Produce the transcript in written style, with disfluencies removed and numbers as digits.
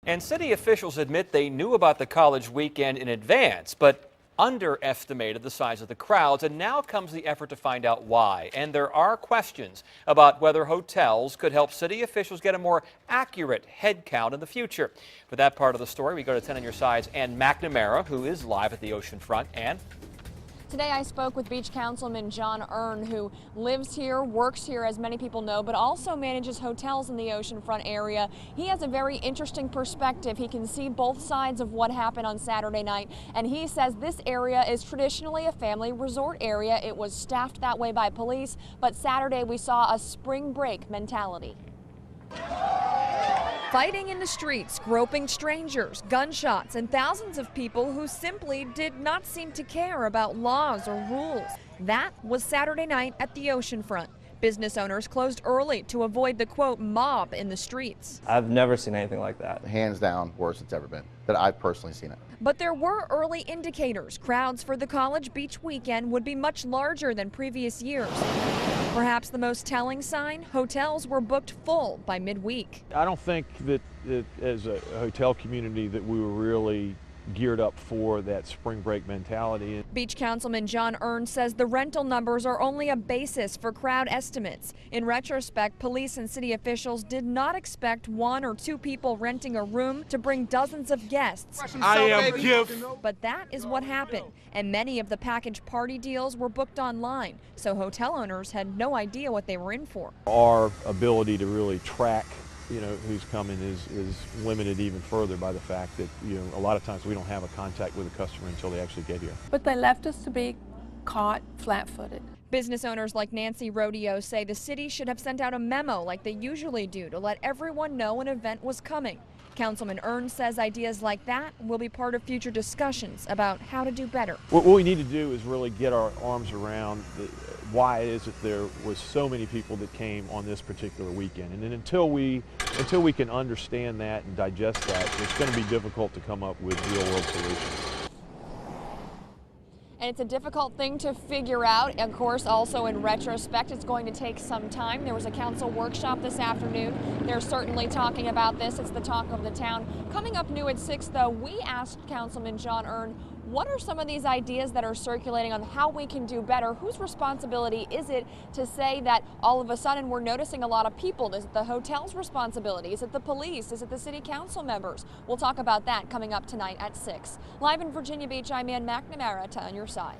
And city officials admit they knew about the college weekend in advance, but underestimated the size of the crowds, and now comes the effort to find out why. And there are questions about whether hotels could help city officials get a more accurate head count in the future. For that part of the story, we go to 10 on your side's Ann McNamara, who is live at the oceanfront. Ann? Today I spoke with Beach Councilman John Earn, who lives here, works here, as many people know, but also manages hotels in the oceanfront area. He has a very interesting perspective. He can see both sides of what happened on Saturday night, and he says this area is traditionally a family resort area. It was staffed that way by police, but Saturday we saw a spring break mentality. Fighting in the streets, groping strangers, gunshots, and thousands of people who simply did not seem to care about laws or rules. That was Saturday night at the oceanfront. Business owners closed early to avoid the, quote, mob in the streets. I've never seen anything like that. Hands down, worst it's ever been, that I've personally seen it. But there were early indicators. Crowds for the College Beach weekend would be much larger than previous years. Perhaps the most telling sign, hotels were booked full by midweek. I don't think that as a hotel community that we were really geared up for that spring break mentality. Beach Councilman John Earn says the rental numbers are only a basis for crowd estimates. In retrospect, police and city officials did not expect 1 or 2 people renting a room to bring dozens of guests. But that is what happened, and many of the package party deals were booked online, so hotel owners had no idea what they were in for. Our ability to really track who's coming is limited even further by the fact that, a lot of times we don't have a contact with a customer until they actually get here. But they left us to be caught flat-footed. Business owners like Nancy Rodeo say the city should have sent out a memo like they usually do to let everyone know an event was coming. Councilman Earn says ideas like that will be part of future discussions about how to do better. What we need to do is really get our arms around why it is that there was so many people that came on this particular weekend. And then until we can understand that and digest that, it's going to be difficult to come up with real-world solutions. And it's a difficult thing to figure out. Of course, also in retrospect, it's going to take some time. There was a council workshop this afternoon. They're certainly talking about this. It's the talk of the town. Coming up new at 6, though, we asked Councilman John Earn, what are some of these ideas that are circulating on how we can do better? Whose responsibility is it to say that all of a sudden we're noticing a lot of people? Is it the hotel's responsibility? Is it the police? Is it the city council members? We'll talk about that coming up tonight at 6. Live in Virginia Beach, I'm Ann McNamara, on your side.